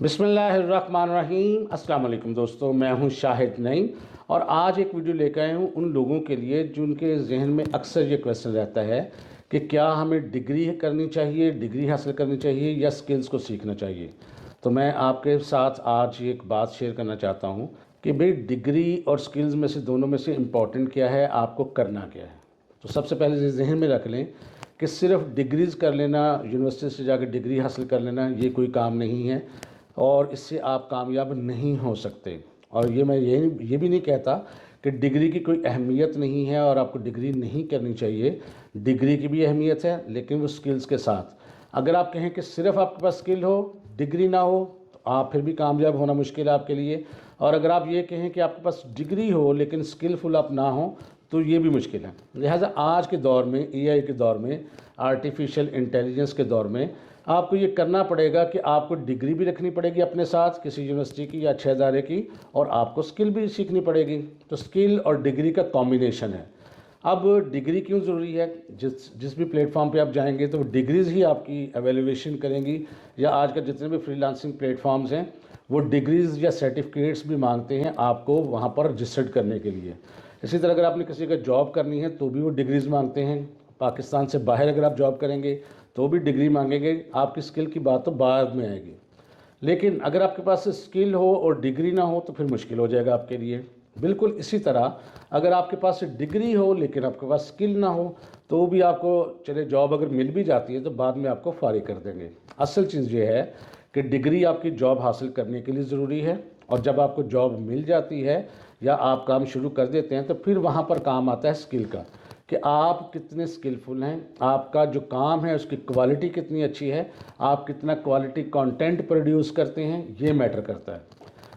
बिस्मिल्लाहिर्रहमानिर्रहीम। अस्सलाम वालेकुम दोस्तों, मैं हूं शाहिद नईम और आज एक वीडियो लेकर आया हूं उन लोगों के लिए जिनके जहन में अक्सर ये क्वेश्चन रहता है कि क्या हमें डिग्री करनी चाहिए, डिग्री हासिल करनी चाहिए या स्किल्स को सीखना चाहिए। तो मैं आपके साथ आज एक बात शेयर करना चाहता हूं कि भाई डिग्री और स्किल्स में से दोनों में से इम्पॉर्टेंट क्या है, आपको करना क्या है। तो सबसे पहले ये जहन में रख लें कि सिर्फ डिग्रीज़ कर लेना, यूनिवर्सिटी से जाकर डिग्री हासिल कर लेना, ये कोई काम नहीं है और इससे आप कामयाब नहीं हो सकते। और मैं ये भी नहीं कहता कि डिग्री की कोई अहमियत नहीं है और आपको डिग्री नहीं करनी चाहिए। डिग्री की भी अहमियत है, लेकिन वो स्किल्स के साथ। अगर आप कहें कि सिर्फ आपके पास स्किल हो, डिग्री ना हो, तो आप फिर भी कामयाब होना मुश्किल है आपके लिए। और अगर आप ये कहें कि आपके पास डिग्री हो लेकिन स्किलफुल आप ना हो, तो ये भी मुश्किल है। लिहाजा आज के दौर में, एआई के दौर में, आर्टिफिशियल इंटेलिजेंस के दौर में आपको ये करना पड़ेगा कि आपको डिग्री भी रखनी पड़ेगी अपने साथ किसी यूनिवर्सिटी की या अच्छे इदारे की, और आपको स्किल भी सीखनी पड़ेगी। तो स्किल और डिग्री का कॉम्बिनेशन है। अब डिग्री क्यों ज़रूरी है? जिस भी प्लेटफॉर्म पे आप जाएंगे तो डिग्रीज़ ही आपकी एवेल्यूएशन करेंगी, या आज का जितने भी फ्रीलांसिंग प्लेटफॉर्म्स हैं वो डिग्रीज़ या सर्टिफिकेट्स भी मांगते हैं आपको वहाँ पर रजिस्टर्ड करने के लिए। इसी तरह अगर आपने किसी का जॉब करनी है तो भी वो डिग्रीज़ मांगते हैं। पाकिस्तान से बाहर अगर आप जॉब करेंगे तो भी डिग्री मांगेंगे। आपकी स्किल की बात तो बाद में आएगी, लेकिन अगर आपके पास स्किल हो और डिग्री ना हो तो फिर मुश्किल हो जाएगा आपके लिए। बिल्कुल इसी तरह अगर आपके पास डिग्री हो लेकिन आपके पास स्किल ना हो तो भी आपको, चले जॉब अगर मिल भी जाती है तो बाद में आपको फारिग कर देंगे। असल चीज़ ये है कि डिग्री आपकी जॉब हासिल करने के लिए ज़रूरी है, और जब आपको जॉब मिल जाती है या आप काम शुरू कर देते हैं तो फिर वहाँ पर काम आता है स्किल का, कि आप कितने स्किलफुल हैं, आपका जो काम है उसकी क्वालिटी कितनी अच्छी है, आप कितना क्वालिटी कंटेंट प्रोड्यूस करते हैं, ये मैटर करता है।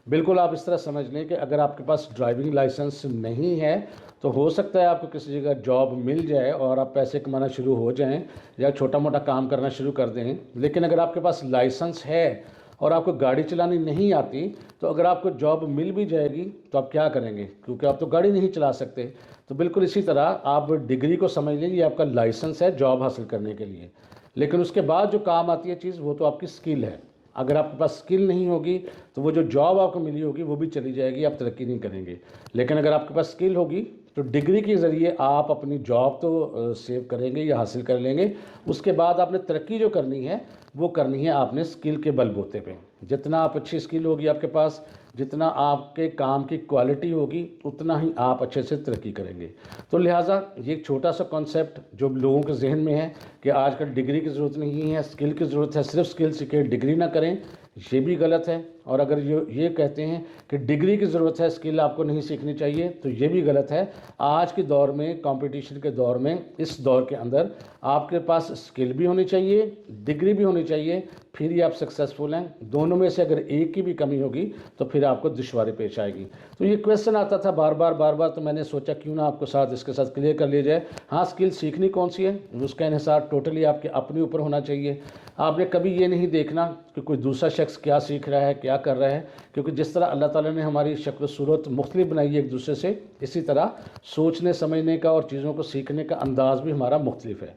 बिल्कुल आप इस तरह समझ लें कि अगर आपके पास ड्राइविंग लाइसेंस नहीं है तो हो सकता है आपको किसी जगह जॉब मिल जाए और आप पैसे कमाना शुरू हो जाएं या छोटा मोटा काम करना शुरू कर दें, लेकिन अगर आपके पास लाइसेंस है और आपको गाड़ी चलानी नहीं आती तो अगर आपको जॉब मिल भी जाएगी तो आप क्या करेंगे, क्योंकि आप तो गाड़ी नहीं चला सकते। तो बिल्कुल इसी तरह आप डिग्री को समझ लें, ये आपका लाइसेंस है जॉब हासिल करने के लिए, लेकिन उसके बाद जो काम आती है चीज़ वो तो आपकी स्किल है। अगर आपके पास स्किल नहीं होगी तो वो जो जॉब आपको मिली होगी वो भी चली जाएगी, आप तरक्की नहीं करेंगे। लेकिन अगर आपके पास स्किल होगी तो डिग्री के ज़रिए आप अपनी जॉब तो सेव करेंगे या हासिल कर लेंगे। उसके बाद आपने तरक्की जो करनी है वो करनी है आपने स्किल के बलबूते पे। जितना आप अच्छी स्किल होगी आपके पास, जितना आपके काम की क्वालिटी होगी, उतना ही आप अच्छे से तरक्की करेंगे। तो लिहाजा ये एक छोटा सा कॉन्सेप्ट जो लोगों के जहन में है कि आजकल डिग्री की ज़रूरत नहीं है, स्किल की ज़रूरत है, सिर्फ स्किल सीखे डिग्री ना करें, ये भी गलत है। और अगर ये कहते हैं कि डिग्री की ज़रूरत है, स्किल आपको नहीं सीखनी चाहिए, तो ये भी गलत है। आज के दौर में, कंपटीशन के दौर में, इस दौर के अंदर आपके पास स्किल भी होनी चाहिए, डिग्री भी होनी चाहिए, फिर ही आप सक्सेसफुल हैं। दोनों में से अगर एक की भी कमी होगी तो फिर आपको दुश्वारी पेश आएगी। तो ये क्वेश्चन आता था बार बार, तो मैंने सोचा क्यों ना आपको इसके साथ क्लियर कर लिया जाए। हाँ, स्किल सीखनी कौन सी है उसका इन्हिसार टोटली आपके अपने ऊपर होना चाहिए। आपने कभी ये नहीं देखना कि कोई दूसरा शख्स क्या सीख रहा है, क्या कर रहा है, क्योंकि जिस तरह अल्लाह ताला ने हमारी शक्ल सूरत मुख्तलिफ बनाई है एक दूसरे से, इसी तरह सोचने समझने का और चीज़ों को सीखने का अंदाज़ भी हमारा मुख्तलिफ है।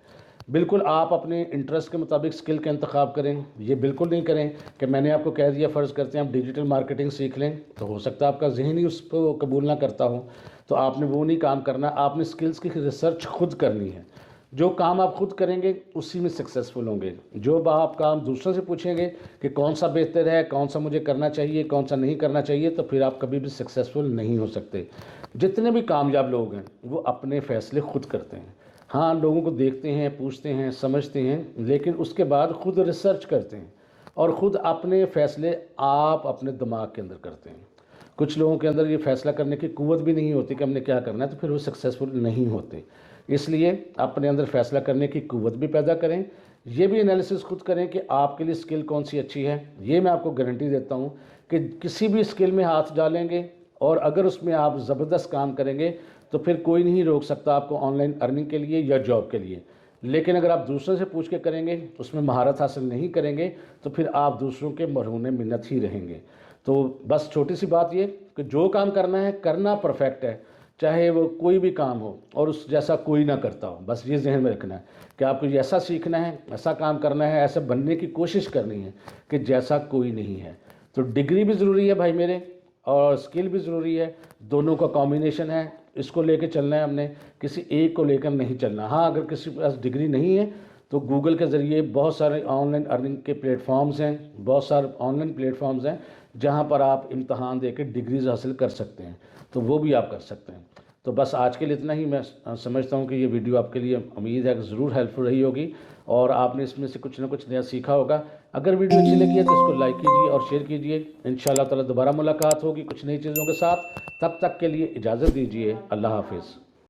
बिल्कुल आप अपने इंटरेस्ट के मुताबिक स्किल का इंतखाब करें। ये बिल्कुल नहीं करें कि मैंने आपको कह दिया, फ़र्ज़ करते हैं आप डिजिटल मार्केटिंग सीख लें, तो हो सकता है आपका ज़हन ही उसको कबूल ना करता हो, तो आपने वो नहीं काम करना। आपने स्किल्स की रिसर्च खुद करनी है। जो काम आप खुद करेंगे उसी में सक्सेसफुल होंगे। जो आप काम दूसरों से पूछेंगे कि कौन सा बेहतर है, कौन सा मुझे करना चाहिए, कौन सा नहीं करना चाहिए, तो फिर आप कभी भी सक्सेसफुल नहीं हो सकते। जितने भी कामयाब लोग हैं वो अपने फ़ैसले खुद करते हैं। हाँ, लोगों को देखते हैं, पूछते हैं, समझते हैं, लेकिन उसके बाद खुद रिसर्च करते हैं और ख़ुद अपने फ़ैसले आप अपने दिमाग के अंदर करते हैं। कुछ लोगों के अंदर ये फ़ैसला करने की क़ुव्वत भी नहीं होती कि हमने क्या करना है, तो फिर वो सक्सेसफुल नहीं होते। इसलिए अपने अंदर फ़ैसला करने की क़ुव्वत भी पैदा करें। ये भी एनालिसिस खुद करें कि आपके लिए स्किल कौन सी अच्छी है। ये मैं आपको गारंटी देता हूँ कि किसी भी स्किल में हाथ डालेंगे और अगर उसमें आप ज़बरदस्त काम करेंगे तो फिर कोई नहीं रोक सकता आपको ऑनलाइन अर्निंग के लिए या जॉब के लिए। लेकिन अगर आप दूसरों से पूछ के करेंगे, उसमें महारत हासिल नहीं करेंगे, तो फिर आप दूसरों के मरहूने मिन्नत ही रहेंगे। तो बस छोटी सी बात ये कि जो काम करना है, करना परफेक्ट है, चाहे वो कोई भी काम हो और उस जैसा कोई ना करता हो। बस ये जहन में रखना है कि आपको ऐसा सीखना है, ऐसा काम करना है, ऐसा बनने की कोशिश करनी है कि जैसा कोई नहीं है। تو ڈگری بھی ضروری ہے بھائی میرے اور اسکل بھی ضروری ہے، دونوں کا کمبینیشن ہے، اس کو لے کے چلنا ہے ہم نے، کسی ایک کو لے کر نہیں چلنا۔ ہاں اگر کسی کے پاس ڈگری نہیں ہے تو گوگل کے ذریعے بہت سارے آن لائن ارننگ کے پلیٹ فارمز ہیں، بہت سارے آن لائن پلیٹ فارمز ہیں جہاں پر آپ امتحان دے کے ڈگریز حاصل کر سکتے ہیں، تو وہ بھی آپ کر سکتے ہیں۔ تو بس آج کے لیے اتنا ہی۔ میں سمجھتا ہوں کہ یہ ویڈیو آپ کے لیے امید ہے کہ ضرور ہیلپ فل رہی ہوگی اور آپ نے اس میں سے کچھ نہ کچھ نیا سیکھا ہوگا۔ اگر ویڈیو اچھی لگی ہے تو اس کو لائک کیجیے اور شیئر کیجیے۔ انشاءاللہ تعالی دوبارہ ملاقات ہوگی کچھ نئی چیزوں کے ساتھ، تب تک کے لیے اجازت دیجیے۔ اللہ حافظ۔